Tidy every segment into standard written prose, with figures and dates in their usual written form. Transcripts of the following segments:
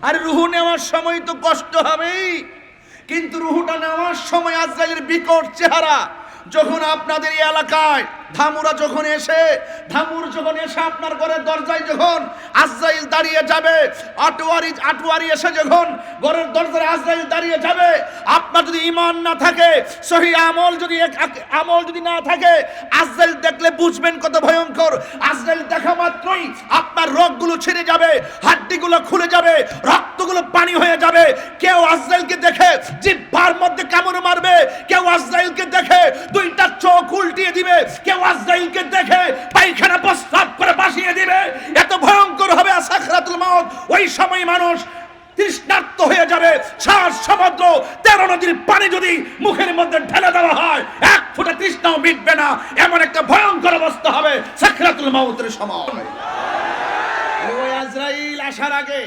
আর রুহু নেওয়ার সময় তো কষ্ট হবেই, কিন্তু রুহুটা নেওয়ার সময় আজরাইলের বিকট চেহারা যখন আপনাদের এই এলাকায় ধামুর যখন এসে আপনার ঘরের দরজায় যখন আজরাইল দাঁড়িয়ে যাবে, আটোয়ারি এসে যখন ঘরের দরজায় আজরাইল দাঁড়িয়ে যাবে, আপনার যদি ঈমান না থাকে, সহিহ আমল যদি না থাকে, আজরাইল দেখলে বুঝবেন কত ভয়ঙ্কর। আজরাইল দেখা মাত্রই আপনার রগগুলো ছিঁড়ে যাবে, হাড্ডিগুলো খুলে যাবে, রক্তগুলো পানি হয়ে যাবে। কেউ আজরাইলকে দেখে জিহ্বার মধ্যে কামড় মারবে, কেউ আজরাইলকে দেখে দুইটা চোখ উল্টিয়ে দিবে, কেউ আজরাইলকে দেখে পায়খানা প্রস্রাব করে বাসিয়ে দিবে। এত ভয়ঙ্কর হবে সাকরাতুল মাউত। ওই সময় মানুষ তৃষ্ণার্ত হয়ে যাবে। 7 সমুদ্র 13 নদীর পানি যদি মুখের মধ্যে ঢেলে দেওয়া হয়, এক ফোঁটা তৃষ্ণাও মিটবে না। এমন একটা ভয়ঙ্কর অবস্থা হবে সাকরাতুল মাউতের সময়। ওই আজরাইল আসার আগে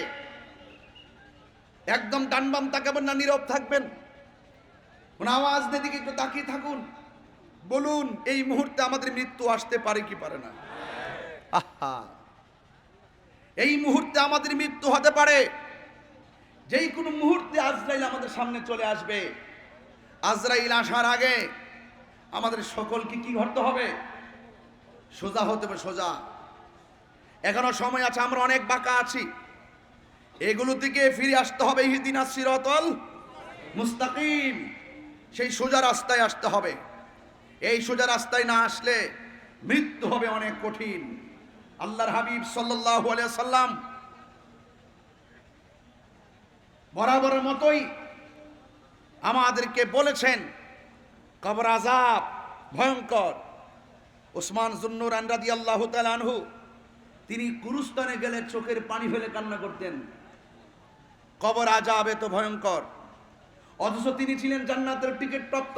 একদম ডান বাম তাকাবেন না, নীরব থাকবেন, কোন আওয়াজ নেই, দিকে একটু তাকিয়ে থাকুন। বলুন, এই মুহূর্তে আমাদের মৃত্যু আসতে পারে কি পারে না? এই মুহূর্তে আমাদের মৃত্যু হতে পারে। যেই কোনো মুহূর্তে আজরাইল আমাদের সামনে চলে আসবে। আজরাইল আসার আগে আমাদের সকলকে কি করতে হবে? সোজা হতে হবে, সোজা। এখনো সময় আছে, আমরা অনেক বাঁকা আছি, এগুলো থেকে ফিরে আসতে হবে। ইহদিনাস সিরাতাল মুস্তাকিম, সেই সোজা রাস্তায় আসতে হবে। এই সোজা রাস্তায় না আসলে মৃত্যু হবে অনেক কঠিন। আল্লাহর হাবিব সাল্লাল্লাহু আলাইহি সাল্লাম বরাবরের মতোই আমাদেরকে বলেছেন কবর আযাব ভয়ঙ্কর। ওসমান যুন্নুরান রাদিয়াল্লাহু তাআলা আনহু তিনি কুরুস্তানে গেলে চোখের পানি ফেলে কান্না করতেন, কবর আযাব এত ভয়ঙ্কর। অথচ তিনি ছিলেন জান্নাতের টিকিট প্রাপ্ত।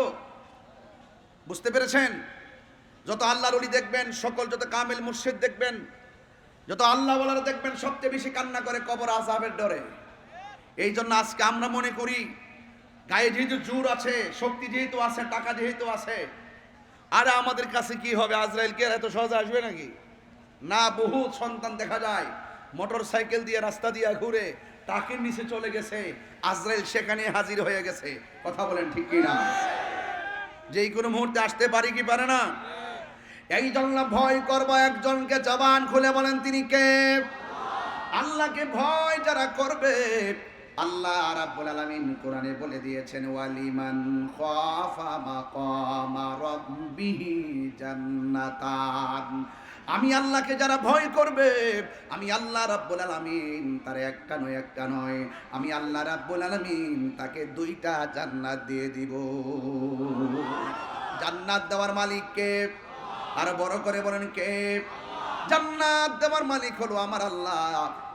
বুঝতে পেরেছেন? যত আল্লাহর ওলি দেখবেন, যত কামেল মুর্শিদ দেখবেন, যত আল্লাহ ওয়ালারা দেখবেন, সবচেয়ে বেশি কান্না করে কবর আযাবের ডরে। এই জন্য আজকে আমরা মনে করি গায়ে যেহেতু জোর আছে, শক্তি যেহেতু আছে, টাকা যেহেতু আছে, আরে আমাদের কাছে কি হবে? আজরাইলকে এত সহজে আসবে নাকি? না, বহু সন্তান দেখা যায় মোটর সাইকেল দিয়ে রাস্তা দিয়ে ঘুরে টাকের নিচে চলে গেছে, আজরাইল সেখানে হাজির হয়ে গেছে। কথা বলেন ঠিক কিনা? যেই কোনো মুহূর্তে আসতে পারি কি পারে না? এই জন্য ভয় করবো একজনকে, জবান খুলে বলেন তিনি কে? আল্লাহকে ভয় যারা করবে, আল্লাহ রাব্বুল আলামিন কোরআনে বলে দিয়েছেন, ওয়ালিমান খাফা মাকামা রাব্বিহি জান্নাতান। আমি আল্লাহকে যারা ভয় করবে, আমি আল্লাহ রাব্বুল আলামিন তার একটা নয়, আমি আল্লাহ রাব্বুল আলামিন তাকে 2টা জান্নাত দিয়ে দিব। জান্নাত দেওয়ার মালিক কে? আর বড় করে বলেন কে? জান্নাত দেওয়ার মালিক হলো আমার আল্লাহ।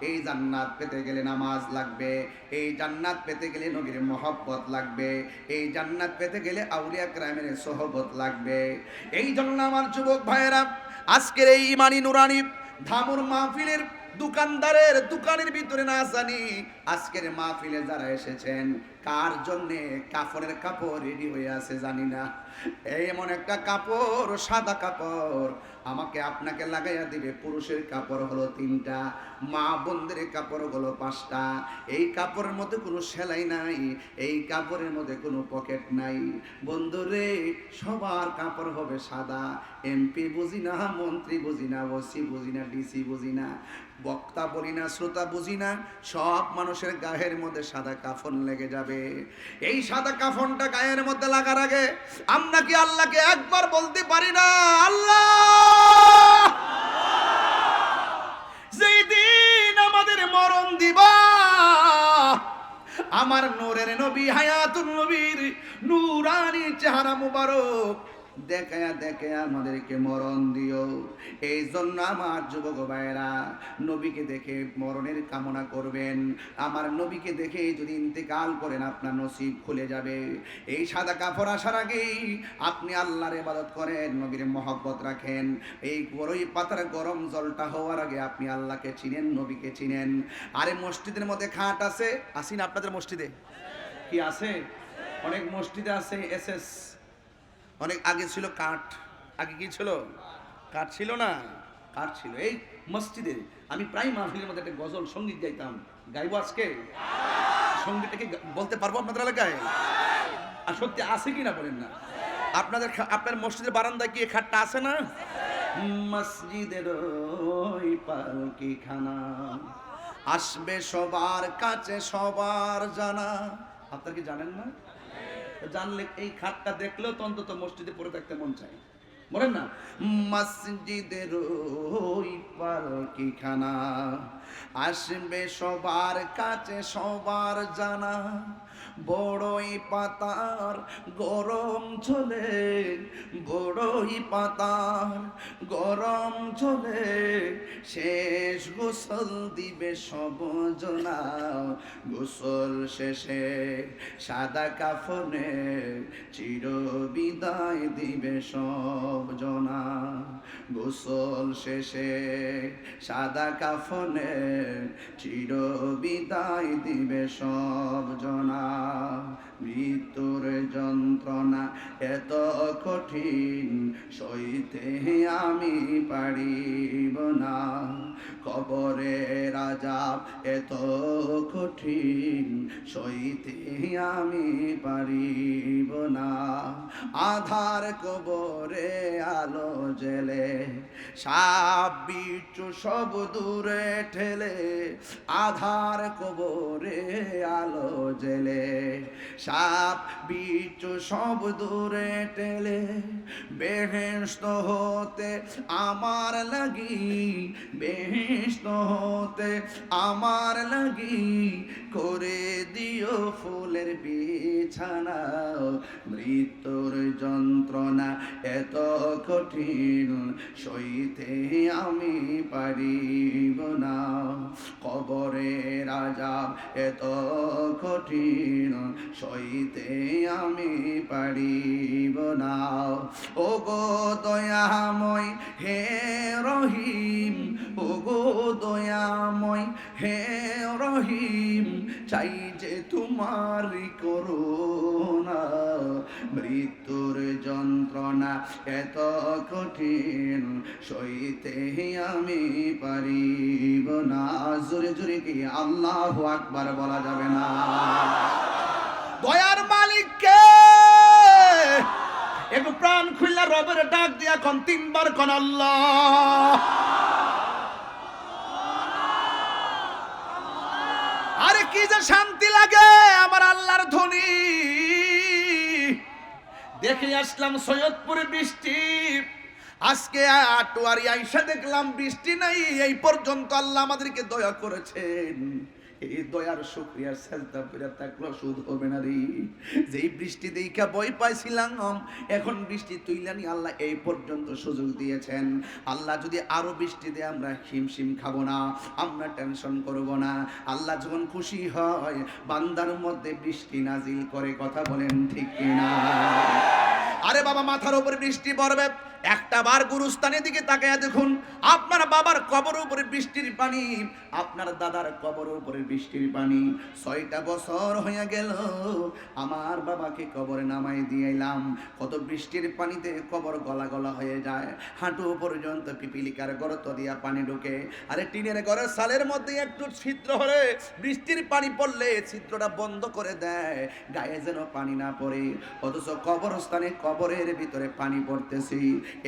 এই জান্নাত পেতে গেলে নামাজ লাগবে, এই জান্নাত পেতে গেলে নবীর মহব্বত লাগবে, এই জান্নাত পেতে গেলে আউলিয়া কেরামের সোহবত লাগবে। এই জন্য আমার যুবক ভাইয়েরা, আজকের এই ইমানি নুরানি ধামুর মাহফিলের দোকানের ভিতরে না জানি আজকের মাহফিলে যারা এসেছেন কার জন্যে কাফনের কাপড় রেডি হয়ে আছে জানি না। এই এমন একটা কাপড়, সাদা কাপড় আমাকে আপনাকে লাগাইয়া দিবে। পুরুষের কাপড় হলো 3টা, মা বোনদের কাপড় হলো 5টা। এই কাপড়ের মধ্যে কোনো সেলাই নাই, এই কাপড়ের মধ্যে কোনো পকেট নাই। বন্ধুরে, সবার কাপড় হবে সাদা। এমপি বুঝি না, মন্ত্রী বুঝি না, ওসি বুঝি না, ডিসি বুঝি না, বক্তা বলি না, শ্রোতা বুঝি না, সব মানুষের গায়ের মধ্যে সাদা কাফন লেগে যাবে। এই সাদা কাফনটা গায়ের মধ্যে লাগার আগে আমরা কি আল্লাহকে একবার বলতে পারি না, আল্লাহ যেই দিন আমাদের মরণ দিবা, আমার নূরের নবী হায়াতুন নবীর নূরানি চেহারা মুবারক দেখায়া আমাদেরকে মরণ দিও। এই জন্য আমার যুবক ভাইয়েরা নবীকে দেখে মরণের কামনা করবেন। আমার নবীকে দেখে যদি ইন্তেকাল করেন আপনার নসিব খুলে যাবে। এই সাদা কাপড় আসার আগেই আপনি আল্লাহর ইবাদত করেন, নবীর মহব্বত রাখেন। এই বড়ই পাতার গরম জলটা হওয়ার আগে আপনি আল্লাহকে চিনেন, নবীকে চিনেন। আরে মসজিদের মধ্যে খাট আছে, আসিন আপনাদের মসজিদে কি আছে? অনেক মসজিদে আছে এসএস, অনেক আগে ছিল কাঠ। আগে কি ছিল? কাঠ ছিল না, কাঠ ছিল। এই মসজিদে আমি প্রায় মাহফিলের মধ্যে একটা গজল সঙ্গীত গাইতাম, গাইবো আজকে সঙ্গীতটা কি বলতে পারবো আপনাদের এলাকায়? আর সত্যি আছে কি না বলেন না? আপনার মসজিদের বারান্দায় কি এই খাটটা আছে না? মসজিদের ওই পালকিখানা আসবে সবার কাছে সবার জানা। আপনারা কি জানেন না? জানলে এই খাটটা দেখলেও তো অন্তত মসজিদে পড়ে থাকতে মন চায়, বলেন না? মসজিদের ওই পালকিখানা আসবে সবার কাছে সবার জানা, বড়ই পাতার গরম চলে, বড়ই পাতার গরম চলে, শেষ গোসল দিবে সব জনা, গোসল শেষে সাদা কাফনে চির বিদায় দিবে সব জনা, গোসল শেষে সাদা কাফনে চির বিদায় দিবে সব জনা। মৃত্যুর যন্ত্রণা এত কঠিন সইতে আমি পারিব না, কবরের আযাব এত কঠিন সইতে আমি পারিব না, আধার কবরে আলো জেলে সাপ বিচ্ছু সব দূরে ঠেলে, আধার কবরে আলো জেলে সাপ বিচ্ছু সব দূরে ঠেলে, বেহেশত হতে আমার লাগি, বেহেশত হতে আমার লাগি করে দিও ফুলের বিছানা, মৃত্যুর যন্ত্রণা এত কঠিন সইতে আমি পারিব না, কবরের আযাব এত কঠিন সইতে আমি পারিব না। ও গো দয়াময় হে রহিম, ও গো দয়াময় হে রহিম, চাই যে তোমার করুণা, মৃত্যুর যন্ত্রণা এত কঠিন সইতে আমি পারিব না। জোরে জোরে কি আল্লাহু আকবার বলা যাবে না? দয়ার মালিককে একটু প্রাণ খুললা রবের ডাক দিয়া কোন তিনবার কোন আল্লাহ। আরে কি যে শান্তি লাগে আমার আল্লাহর ধ্বনি। দেখে আসলাম সৈয়দপুরে বৃষ্টি, আজকে আটোয়ারি আইসা দেখলাম বৃষ্টি নাই। এই পর্যন্ত আল্লাহ আমাদেরকে দয়া করেছেন, এই দয়ার শুকরিয়া সাজদা করে থাকলো শুধু হবে না রে। যেই বৃষ্টি দেখা ভয় পাইছিলাম, এখন বৃষ্টি তুইলানি আল্লাহ এই পর্যন্ত সুযোগ দিয়েছেন। আল্লাহ যদি আরো বৃষ্টি দেয় আমরা হিমশিম খাবো না, আমরা টেনশন করব না। আল্লাহ যখন খুশি হয় বান্দার মধ্যে বৃষ্টি নাজিল করে, কথা বলেন ঠিক কিনা? আরে বাবা, মাথার উপরে বৃষ্টি পড়বে, একটা বার গুরুস্থানের দিকে তাকায়া দেখুন, আপনার বাবার কবরের উপরে বৃষ্টির পানি, আপনার দাদার কবরের উপরে বৃষ্টির পানি। 6টা বছর হয়ে গেল আমার বাবাকে কবরে নামাই দিয়েলাম, কত বৃষ্টির পানিতে কবর গলা গলা হয়ে যায়, হাঁটু পর্যন্ত পিপিলিকার গর্ত দিয়া পানি ঢুকে। আরে টিনের ঘরের সালের মধ্যে একটু ছিদ্র হলে বৃষ্টির পানি পড়লে ছিদ্রটা বন্ধ করে দেয়, গায়ে যেন পানি না পড়ে। অথচ কবরস্থানে কবরের ভিতরে পানি পড়তেছে,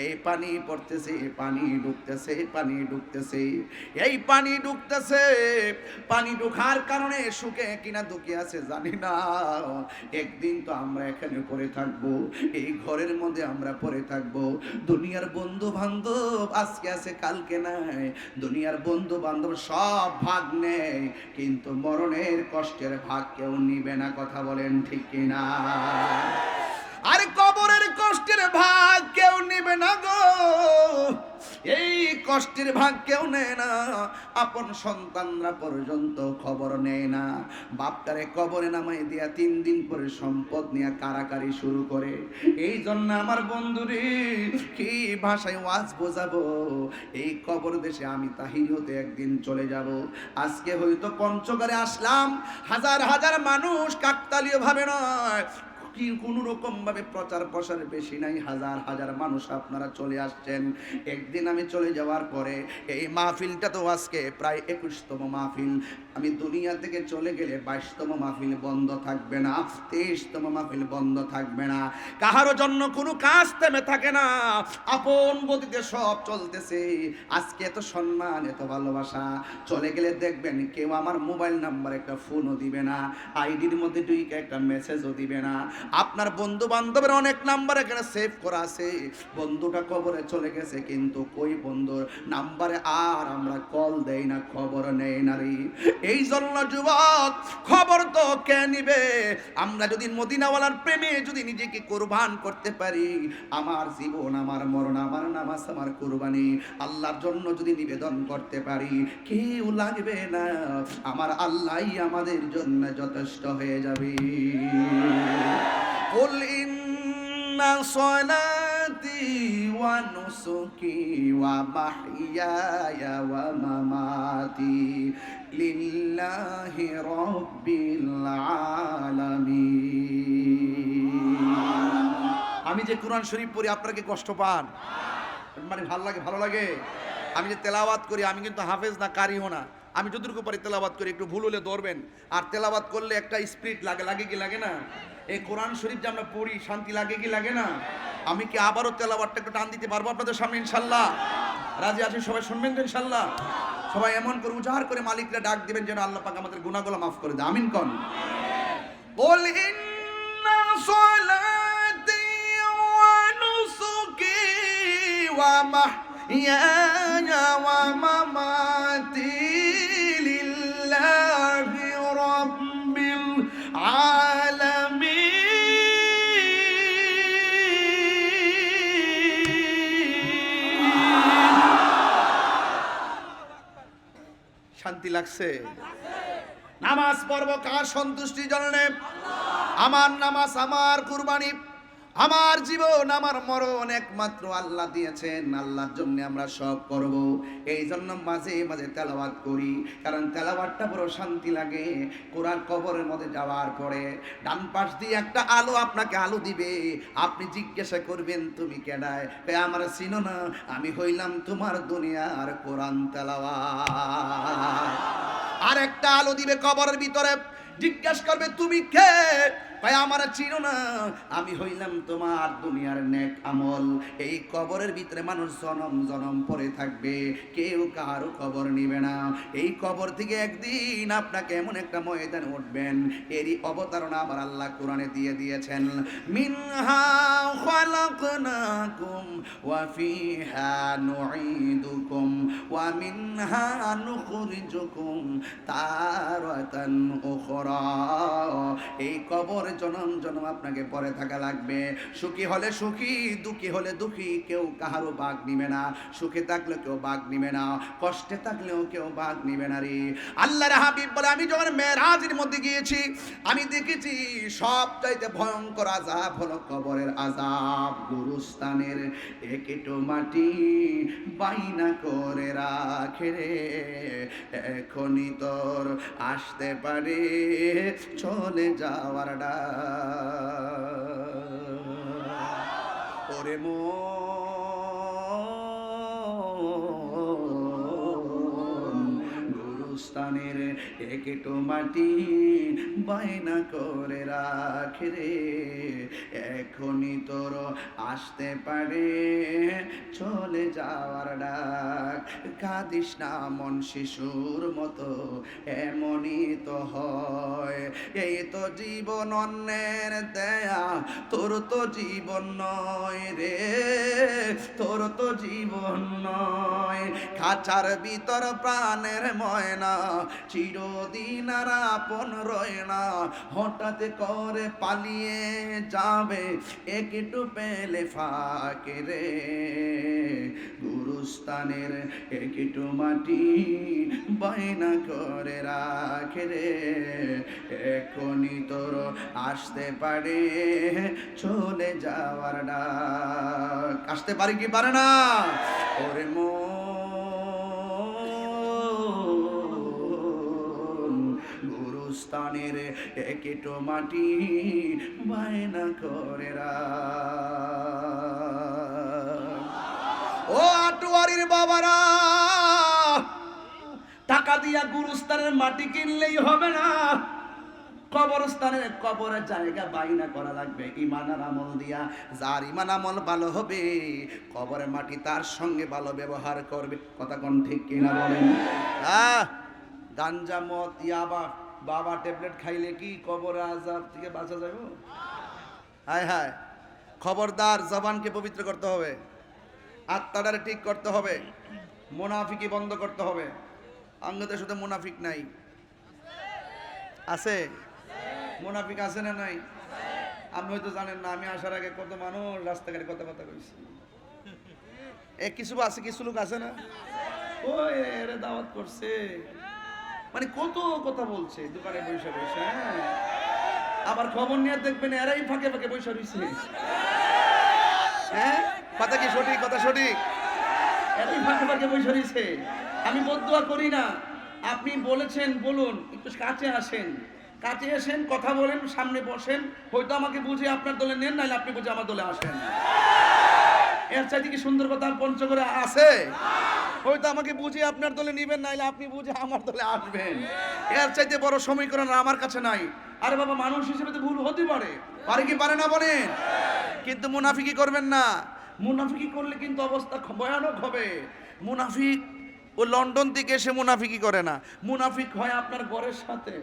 এই পানি পড়তেছে, পানি ঢুকতেছে, পানি ঢুকতেছে, এই পানি ঢুকতেছে। পানি ঢোকার কারণে সুখে কিনা দুঃখে আছে জানি না, একদিন তো আমরা এখানে পড়ে থাকবো, এই ঘরের মধ্যে আমরা পড়ে থাকবো। দুনিয়ার বন্ধু বান্ধব আজকে আছে কালকে নাই, দুনিয়ার বন্ধু বান্ধব সব ভাগ নেয়, কিন্তু মরণের কষ্টের ভাগ কেউ নিবে না, কথা বলেন ঠিক কিনা? আর কবরের কষ্টের ভাগ কেউ নেবে না গো, এই কষ্টের ভাগ কেউ নেয় না। আপন সন্তানরা পর্যন্ত খবর নেয় না, বাপটারে কবরে নামাই দিয়া 3 দিন পরে সম্পদ নিয়ে কারাকারি শুরু করে। এই জন্য আমার বন্ধুরে কি ভাষায় ওয়াজ বোঝাবো, এই কবর দেশে আমি তাহির হতে একদিন চলে যাব। আজকে হয়তো পঞ্চগড়ে আসলাম, হাজার হাজার মানুষ কাকতালীয় ভাবে নয়, কি কোনো রকম ভাবে প্রচার প্রসার বেশি নাই, হাজার হাজার মানুষ আপনারা চলে আসছেন। একদিন আমি চলে যাওয়ার পরে এই মাহফিলটা তো আজকে প্রায় 21তম মাহফিল, আমি দুনিয়া থেকে চলে গেলে 22তম মাহফিল বন্ধ থাকবে না, 23তম মাহফিল বন্ধ থাকবে না। কাহারো জন্য কোনো কাজ থেমে থাকে না, আপন গতিতে সব চলতেছে। আজকে এত সম্মান, এত ভালোবাসা, চলে গেলে দেখবেন কেউ আমার মোবাইল নাম্বার একটা ফোনও দিবে না, আইডির মধ্যে ঢুকে একটা মেসেজও দিবে না। আপনার বন্ধু বান্ধবের অনেক নাম্বার এখানে সেভ করা আছে, বন্ধুটা কবরে চলে গেছে, কিন্তু কই বন্ধুর নাম্বারে আর আমরা কল দেই না, খবর নেই না রে। এই জন্য যুবক, খবর তো কে নিবে? আমরা যদি মদিনাওয়ালার প্রেমে যদি নিজেকে কুরবান করতে পারি, আমার জীবন, আমার মরণ, আমার নামাজ, আমার কুরবানি আল্লাহর জন্য যদি নিবেদন করতে পারি, কেউ লাগবে না, আমার আল্লাহই আমাদের জন্য যথেষ্ট হয়ে যাবে। কুল ইন্না সলাতি ওয়া নুসুকি ওয়া মাহইয়ায়া ওয়া মামাতি লিল্লাহি রাব্বিল আলামিন। আমি যে কোরআন শরীফ পড়ি আপনারা কি কষ্ট পান? মানে ভালো লাগে? আমি যে তেলাওয়াত করি, আমি কিন্তু হাফেজ না, কারিও না, আমি যতটুকু পারি তেলাওয়াত করি, একটু ভুল হলে ধরবেন। আর তেলাওয়াত করলে একটা স্পিরিট লাগে কি লাগে না? এই কোরআন শরীফ যে আমরা পড়ি, শান্তি লাগে কি লাগে না? আমি কি আবারও তেলাওয়াতটা একটু টান দিতে পারবো আপনাদের সামনে ইনশাল্লাহ? রাজি আছেন সবাই? শুনবেন তো ইনশাল্লাহ? সবাই এমন করে উজাহার করে মালিকরা ডাক দিবেন যেন আল্লাহ পাক আমাদের গুনাহগুলো মাফ করে দেয়। আমিন কোন? বল ইন্না সলাতি ওয়া নুসুকি ওয়া মাহইয়ায়া ওয়া মামাতি লিল্লাহি রাব্বিল আলামিন। শান্তি লাগছে? নামাজ পড়ব কার সন্তুষ্টির জন্য? আমার নামাজ, আমার কুরবানি, আমার জীবন, আমার মরণ একমাত্র আল্লাহ দিয়েছেন, আল্লাহর জন্য আমরা সব করব। এই জন্য মাঝে মাঝে তেলাওয়াত করি, কারণ তেলাওয়াতটা বড় শান্তি লাগে। কোরআন কবরের মধ্যে যাওয়ার পরে ডান পাশ দিয়ে একটা আলো আপনাকে আলো দিবে, আপনি জিজ্ঞাসা করবেন তুমি কেডায়? আমার চিনো না, আমি হইলাম তোমার দুনিয়ার কোরআন তেলাওয়াত। আর একটা আলো দিবে কবরের ভিতরে, জিজ্ঞাসা করবে তুমি কে? ভাই আমার চিনো না, আমি হইলাম তোমার দুনিয়ার নেক আমল। এই কবরের ভিতরে মানুষ জনম জনম পড়ে থাকবে, কেউ কারো খবর নিবে না। এই কবর থেকে একদিন আপনাকে এমন একটা ময়দানে উঠবেন, এরই অবতারণা আমার আল্লাহ কোরআনে দিয়ে দিয়েছেন। মিনহা খালাকনাকুম ওয়া ফিহা নুঈদুকুম ওয়া মিনহা নুখরিজুকুম তারাতান উখরা। এই কবর জনম জনম আপনাকে পরে থাকা লাগবে। সুখী হলে সুখী, দুঃখী হলে দুঃখী, কেউ কাহারও ভাগ নিবে না। সুখে থাকলেও কেউ ভাগ নিবে না, কষ্টে থাকলেও কেউ ভাগ নিবে না রে। আল্লাহর হাবিব বলে, আমি যখন মেরাজের মধ্যে গিয়েছি, আমি দেখেছি সবচাইতে ভয়ঙ্কর আযাব হলো কবরের আযাব। গুরুস্থানের একেটো মাটি বাইনা করে রাখে রে, এখনই তোর আসতে পারে চলে যাওয়ার ডাক। ওরে মন, গুরুস্থানের একেটো মাটি বায়না করে রাখে রে, এখনই তোর আসতে পারে চলে যাওয়ার ডাক। কাঁদিস না মন শিশুর মতো, এমনই তো হয়। এই তো জীবন অন্যের দেয়া, তোর তো জীবন নয় রে, তোর তো জীবন নয়। খাঁচার ভিতর প্রাণের ময়না, চিরদিন আর আপন রয় না। হঠাৎ করে পালিয়ে যাবে, একটু পেলে ফাঁকে রে। গুরুস্থানের একটু মাটি বায়না করে রাখে রে, এখনই তোর আসতে পারে চলে যাওয়ার ডাক। আসতে পারে কি পারে না? ওরে মন, গুরুস্থানের একেটো মাটি বায়না করে ও আটোয়ারির বাবারা, টাকা দিয়া গুরুস্থানের মাটি কিনলেই হবে না, কবরস্থানের কবরের জায়গা বাইনা করা লাগবে ঈমান আর আমল দিয়া। যার ঈমান আমল ভালো হবে কবরের মাটি তার সঙ্গে ভালো ব্যবহার করবে। কথা কোন ঠিক কিনা বলেন? গাঞ্জা মদ ইয়াবা বাবা ট্যাবলেট খাইলে কি কবর আযাব থেকে বাঁচা যাবে? হায় হায়, খবরদার, জবানকে পবিত্র করতে হবে, আত্মাটারে ঠিক করতে হবে, মুনাফিকি বন্ধ করতে হবে। আঙ্গতে শুধু মুনাফিক নাই, আছে মুনাফিক আছে না নাই? আপনি হয়তো জানেন না, আমি আসার আগে কত মানুষ রাস্তাঘাটে কথা কইছে। কিছু আছে, কিছু লোক আছে না, ওই এরে দাওয়াত করছে, মানে কত কথা বলছে দোকানে বসে বসে। আবার খবর নিয়ে দেখবেন এরাই ফাঁকে ফাঁকে বসে রয়েছে। হ্যাঁ, কথা কি সঠিক? কথা সঠিক, এরাই ফাঁকে ফাঁকে বসে রয়েছে। আমি বদদুয়া করি না, আপনি বলেছেন বলুন, একটু কাছে আসেন, কাছে এসেন, কথা বলেন, সামনে বসেন, হয়তো আমাকে বুঝে আপনার দলে নেন, নাহলে আপনি বুঝে আমার দলে আসেন। এর চাইতে কি সুন্দর কথা আর পঞ্চগড়ে আছে? হয়তো আমাকে বুঝে আপনার দলে নিবেন, নাইলে আপনি বুঝে আমার দলে আসবেন। এর চাইতে বড় সমীকরণ আমার কাছে নাই। আরে বাবা, মানুষ হিসেবে তো ভুল হতে পারে, পারে কি পারে না বলেন? কিন্তু মুনাফিকি করবেন না। মুনাফিকি করলে কিন্তু অবস্থা ভয়ানক হবে। মুনাফিক ও লন্ডন থেকে এসে মুনাফিকি করে না, মুনাফিক হয় আপনার ঘরের সাথে।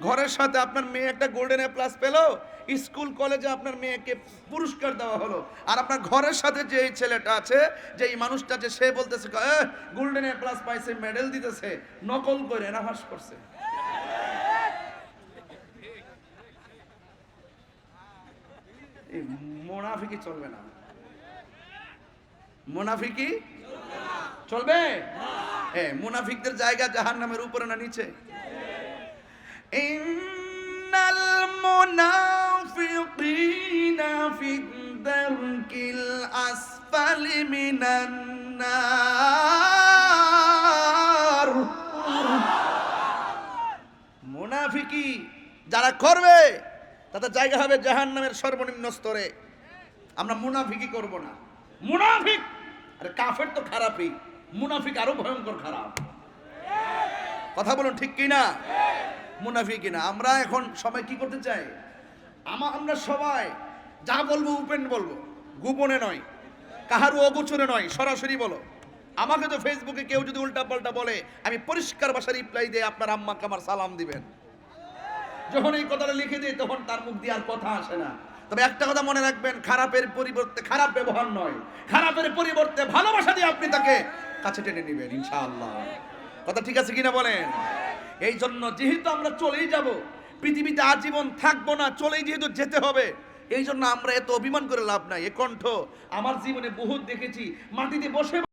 ঘরের সাথে আপনার মেয়ে একটা গোল্ডেন এ প্লাস পেলো, স্কুল কলেজে আপনার মেয়েকে পুরস্কার দেওয়া হলো, আর আপনার ঘরের সাথে যে ছেলেটা আছে, যে মানুষটা আছে, সে বলতেছে গোল্ডেন এ প্লাস পাইছে, মেডেল দিতেছে, নকল করে এনাফাস করছে। এই মুনাফিকি চলবে না, মুনাফিকি চলবে। মুনাফিকদের জায়গা জাহান্নামের উপরে না নিচে? ইন্নাল মুনাফিকিনা ফিদ দারকিল আসফালি মিনান নার। মুনাফিকি যারা করবে তাদের জায়গা হবে জাহান্নামের সর্বনিম্ন স্তরে। আমরা মুনাফিকি করব না। মুনাফিক, আরে কাফের তো খারাপই, মুনাফিক আরো ভয়ঙ্কর খারাপ। কথা বলুন ঠিক কিনা? মুনাফিক কিনা? আমরা এখন সবাই কি করতে চাই? আমরা সবাই যা বলবো ওপেন বলবো, গোপনে নয়, কাহারও অগোচরে নয়, সরাসরি বলো। আমাকে তো ফেসবুকে কেউ যদি উল্টা পাল্টা বলে, আমি পরিষ্কার ভাষায় রিপ্লাই দিয়ে আপনার আম্মাকে আমার সালাম দিবেন। যখন এই কথাটা লিখে দিই তখন তার মুখ দিয়ে আর কথা আসে না। তবে একটা কথা মনে রাখবেন, খারাপের পরিবর্তে খারাপ ব্যবহার নয়, খারাপের পরিবর্তে ভালোবাসা দিয়ে আপনি তাকে কাছে টেনে নেবেন ইনশাআল্লাহ। কথা ঠিক আছে কিনা বলেন? এই জন্য যেহেতু আমরা চলেই যাব, পৃথিবীতে আজীবন থাকবো না, চলেই যেহেতু যেতে হবে, এই জন্য আমরা এত অভিমান করে লাভ নাই। এ কণ্ঠ আমার জীবনে বহুত দেখেছি, মাটিতে বসে